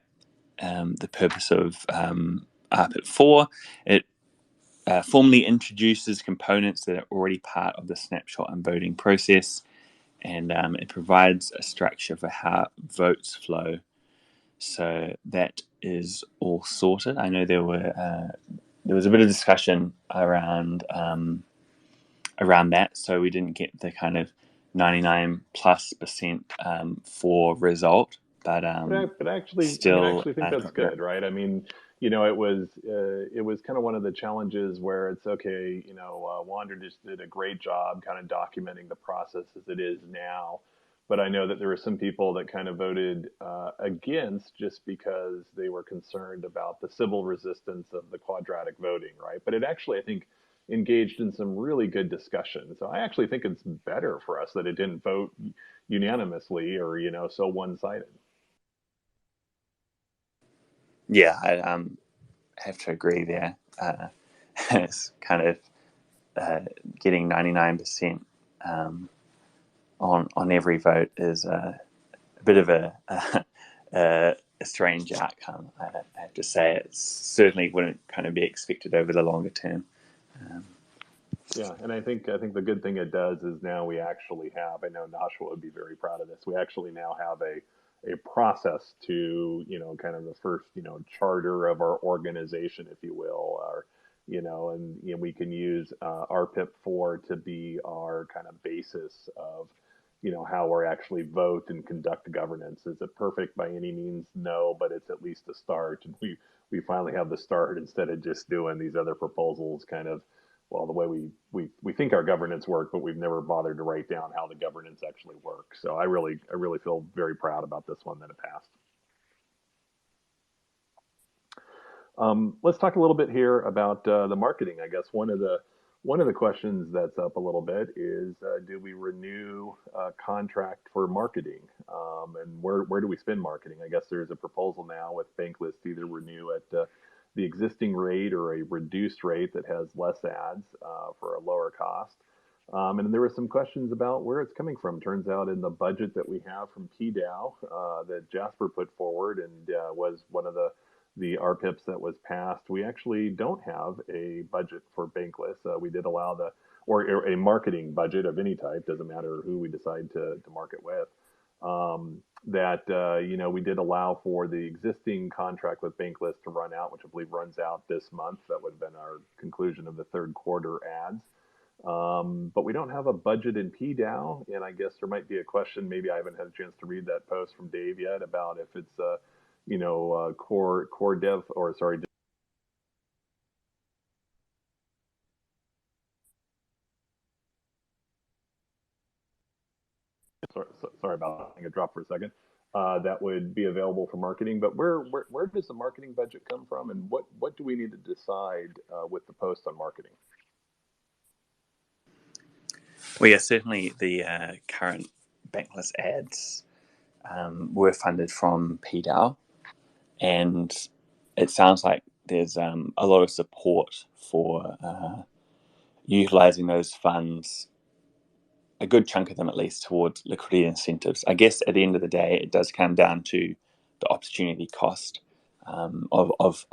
the purpose of rPET 4, it formally introduces components that are already part of the snapshot and voting process, and it provides a structure for how votes flow. So that is all sorted. I know there was a bit of discussion around that, so we didn't get the kind of 99+% for result, but actually, still, I actually think that's good, right? I mean, it was kind of one of the challenges where it's okay. Wander just did a great job kind of documenting the process as it is now, but I know that there were some people that kind of voted against just because they were concerned about the civil resistance of the quadratic voting, right? But it actually, I think, engaged in some really good discussion. So I actually think it's better for us that it didn't vote unanimously or so one-sided. Yeah, I have to agree there. It's kind of getting 99% on every vote is a bit of a strange outcome. I have to say, it certainly wouldn't kind of be expected over the longer term. Yeah, and I think the good thing it does is now we actually have. I know Nashua would be very proud of this. We actually now have a process to kind of the first charter of our organization, if you will, or and we can use rPEP 4 to be our kind of basis of how we actually vote and conduct governance. Is it perfect by any means? No, but it's at least a start, and we finally have the start instead of just doing these other proposals kind of. Well, the way we think our governance work, but we've never bothered to write down how the governance actually works. So I really feel very proud about this one that it passed. Let's talk a little bit here about the marketing. I guess one of the questions that's up a little bit is, do we renew a contract for marketing? And where do we spend marketing? I guess there's a proposal now with Bankless to either renew at the existing rate or a reduced rate that has less ads for a lower cost. And there were some questions about where it's coming from. Turns out in the budget that we have from PDAO that Jasper put forward and was one of the rPIPs that was passed, we actually don't have a budget for Bankless. We did allow or a marketing budget of any type, doesn't matter who we decide to market with. We did allow for the existing contract with Bankless to run out, which I believe runs out this month. That would have been our conclusion of the third quarter ads. But we don't have a budget in PDAO, and I guess there might be a question. Maybe I haven't had a chance to read that post from Dave yet about if it's core dev or sorry. Sorry about that. I dropped for a second. That would be available for marketing. But where does the marketing budget come from, and what do we need to decide with the post on marketing? Well, yeah, certainly the current Bankless ads were funded from PDAO, and it sounds like there's a lot of support for utilizing those funds, a good chunk of them at least, towards liquidity incentives. I guess at the end of the day, it does come down to the opportunity cost of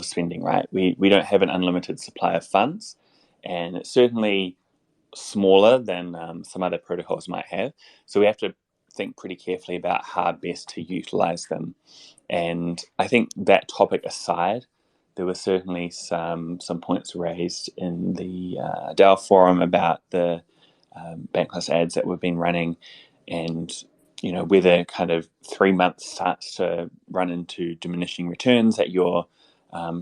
spending, right? We don't have an unlimited supply of funds, and it's certainly smaller than some other protocols might have. So we have to think pretty carefully about how best to utilize them. And I think that topic aside, there were certainly some points raised in the DAO forum about the Bankless ads that we've been running, and whether kind of 3 months starts to run into diminishing returns that you're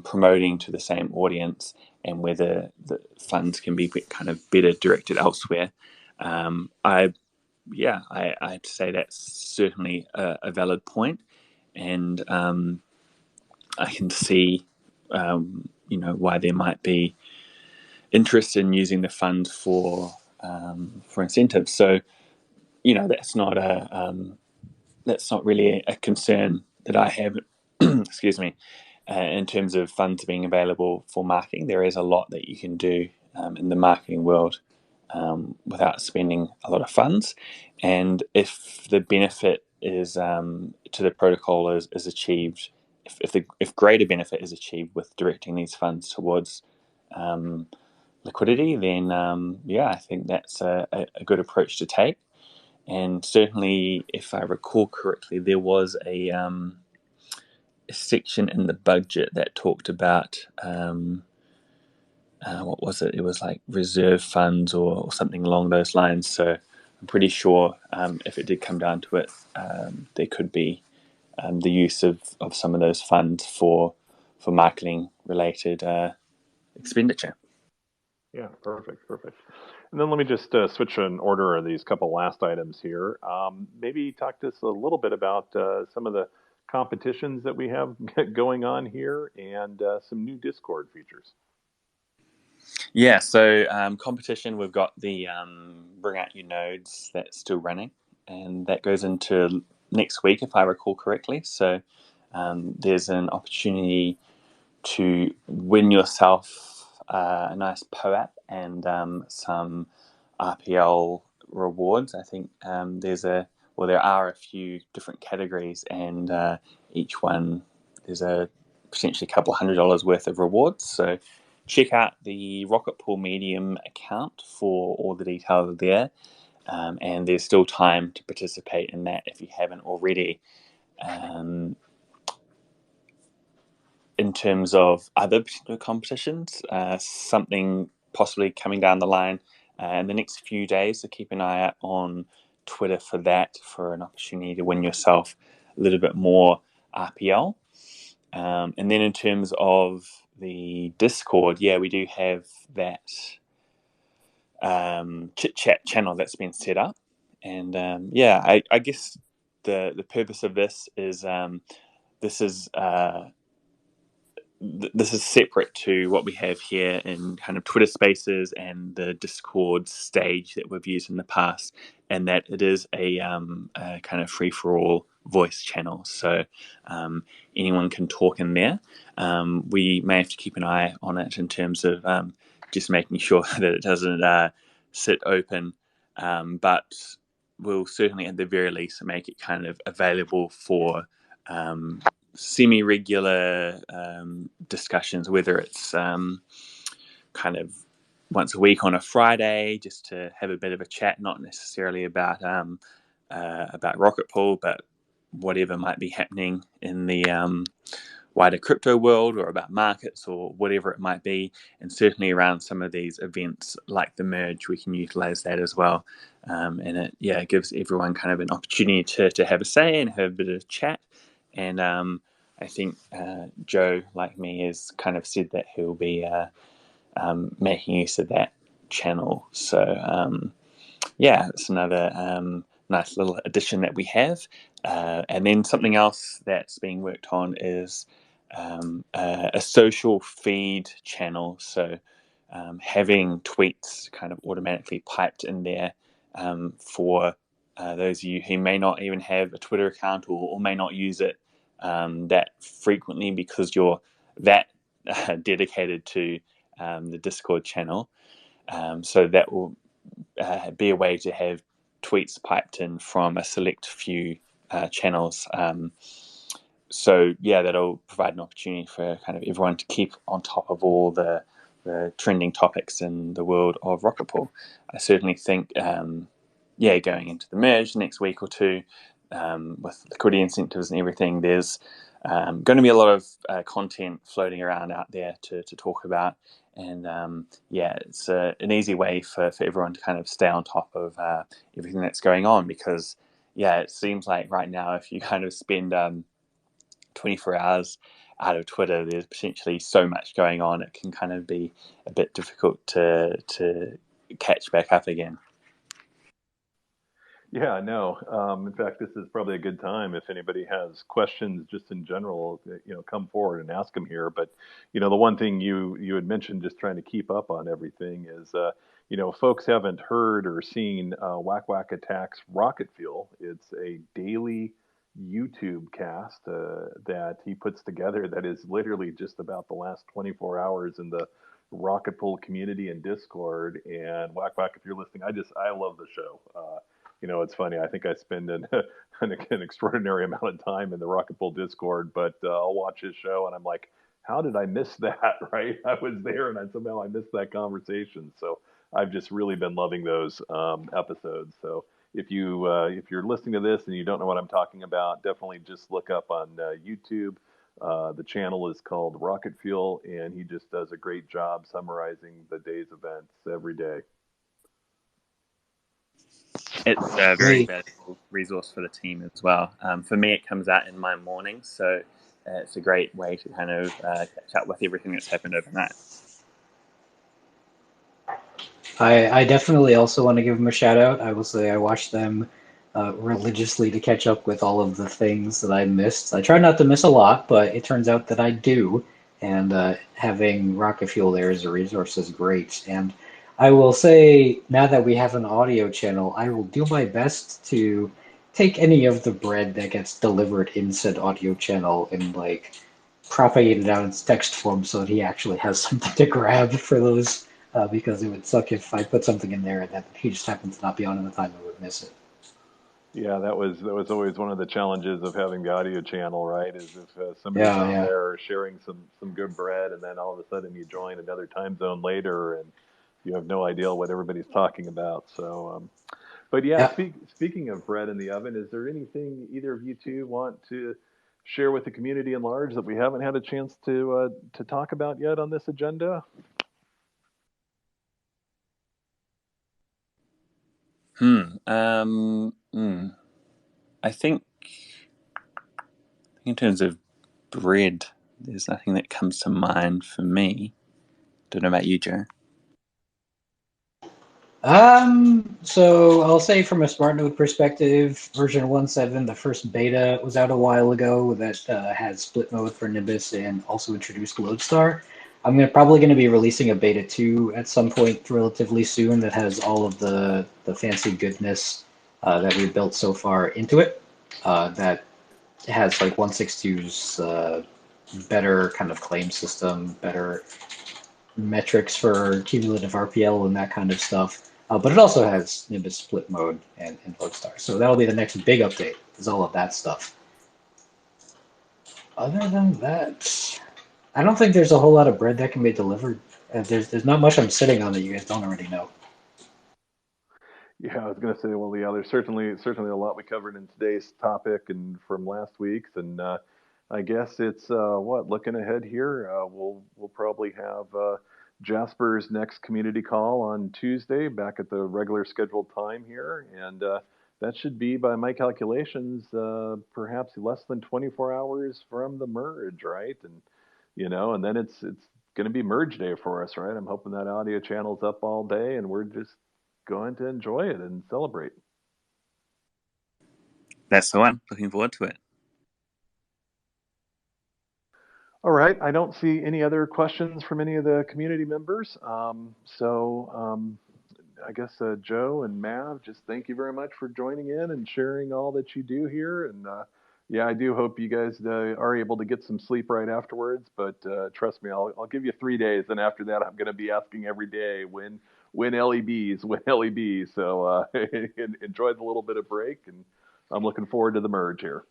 promoting to the same audience, and whether the funds can be kind of better directed elsewhere. I have to say that's certainly a valid point, and I can see why there might be interest in using the fund for incentives. So that's not really a concern that I have. Excuse me. In terms of funds being available for marketing, there is a lot that you can do in the marketing world without spending a lot of funds. And if the benefit is to the protocol is achieved, if greater benefit is achieved with directing these funds towards liquidity, then I think that's a good approach to take. And certainly, if I recall correctly, there was a section in the budget that talked about what was it? It was like reserve funds or something along those lines. So I'm pretty sure if it did come down to it, there could be the use of some of those funds for marketing related expenditure. Yeah, perfect. And then let me just switch an order of these couple last items here. Maybe talk to us a little bit about some of the competitions that we have going on here and some new Discord features. Yeah, so competition, we've got the Bring Out Your Nodes that's still running, and that goes into next week, if I recall correctly. So there's an opportunity to win yourself a nice POAP and some RPL rewards. I think there are a few different categories, and each one there's potentially a couple $100 worth of rewards. So check out the Rocket Pool Medium account for all the details there. And there's still time to participate in that if you haven't already. In terms of other particular competitions, something possibly coming down the line in the next few days, so keep an eye out on Twitter for that, for an opportunity to win yourself a little bit more RPL. And then in terms of the Discord, we do have that chit chat channel that's been set up, and I guess the purpose of this is this is separate to what we have here in kind of Twitter Spaces and the Discord stage that we've used in the past, and that it is a kind of free-for-all voice channel. So anyone can talk in there. We may have to keep an eye on it in terms of just making sure that it doesn't sit open, but we'll certainly at the very least make it kind of available for semi-regular discussions, whether it's kind of once a week on a Friday, just to have a bit of a chat, not necessarily about Rocket Pool, but whatever might be happening in the wider crypto world, or about markets, or whatever it might be. And certainly around some of these events like the merge, we can utilize that as well. And it gives everyone kind of an opportunity to have a say and have a bit of chat. And I think Joe, like me, has kind of said that he'll be making use of that channel. So it's another nice little addition that we have. And then something else that's being worked on is a social feed channel. So having tweets kind of automatically piped in there for those of you who may not even have a Twitter account, or may not use it that frequently because you're that dedicated to the Discord channel. So that will be a way to have tweets piped in from a select few channels. That'll provide an opportunity for kind of everyone to keep on top of all the trending topics in the world of Rocket Pool. I certainly think, going into the merge next week or two, with liquidity incentives and everything, there's going to be a lot of content floating around out there to talk about. And it's an easy way for everyone to kind of stay on top of everything that's going on, because it seems like right now, if you kind of spend 24 hours out of Twitter, there's potentially so much going on, it can kind of be a bit difficult to catch back up again. Yeah, no. In fact, this is probably a good time if anybody has questions just in general, come forward and ask them here. But, the one thing you had mentioned, just trying to keep up on everything, is, folks haven't heard or seen Whack Whack Attack's Rocket Fuel. It's a daily YouTube cast that he puts together that is literally just about the last 24 hours in the Rocket Pool community and Discord. And Whack Whack, if you're listening, I love the show. It's funny. I think I spend an extraordinary amount of time in the Rocket Pool Discord, but I'll watch his show and I'm like, how did I miss that? Right? I was there and somehow I missed that conversation. So I've just really been loving those episodes. So if you're listening to this and you don't know what I'm talking about, definitely just look up on YouTube. The channel is called Rocket Fuel, and he just does a great job summarizing the day's events every day. It's a very valuable resource for the team as well. For me, it comes out in my mornings, so it's a great way to kind of catch up with everything that's happened overnight. I definitely also want to give them a shout out. I will say I watch them religiously to catch up with all of the things that I missed. I try not to miss a lot, but it turns out that I do. And having Rocket Fuel there as a resource is great. And I will say, now that we have an audio channel, I will do my best to take any of the bread that gets delivered in said audio channel and like propagate it out in text form so that he actually has something to grab for those. Because it would suck if I put something in there that he just happens to not be on at the time. I would miss it. Yeah, that was always one of the challenges of having the audio channel, right? Is if somebody's on there sharing some good bread, and then all of a sudden you join another time zone later, and you have no idea what everybody's talking about. So, but yeah, speaking of bread in the oven, is there anything either of you two want to share with the community in large that we haven't had a chance to talk about yet on this agenda? I think in terms of bread, there's nothing that comes to mind for me. Don't know about you, Joe. So I'll say from a smart node perspective, version 1.7, the first beta was out a while ago that had split mode for Nimbus and also introduced Lodestar. I'm probably going to be releasing a beta 2 at some point relatively soon that has all of the fancy goodness that we've built so far into it. That has like 1.6.2's better kind of claim system, better metrics for cumulative RPL and that kind of stuff. But it also has Nimbus split mode and Lodestar. So that'll be the next big update, is all of that stuff. Other than that, I don't think there's a whole lot of bread that can be delivered. There's not much I'm sitting on that you guys don't already know. Yeah, I was going to say, well, yeah, there's certainly a lot we covered in today's topic and from last week's, and I guess it's looking ahead here. We'll probably have Jasper's next community call on Tuesday, back at the regular scheduled time here, and that should be, by my calculations, perhaps less than 24 hours from the merge, right? And and then it's going to be merge day for us, right? I'm hoping that audio channel's up all day, and we're just going to enjoy it and celebrate. That's the one. Looking forward to it. All right. I don't see any other questions from any of the community members. I guess Joe and Mav, just thank you very much for joining in and sharing all that you do here. And yeah, I do hope you guys are able to get some sleep right afterwards. But trust me, I'll give you 3 days, and after that, I'm going to be asking every day when LEBs, when LEBs. So enjoy the little bit of break, and I'm looking forward to the merge here.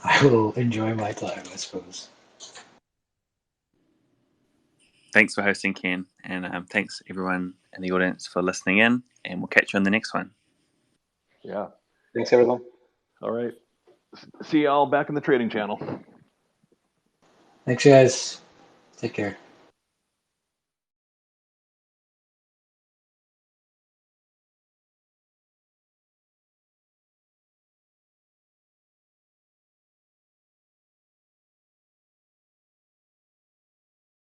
I will enjoy my time, I suppose. Thanks for hosting, Ken, and thanks everyone in the audience for listening in, and we'll catch you on the next one. Yeah. Thanks, everyone. All right. See y'all back in the trading channel. Thanks, guys. Take care.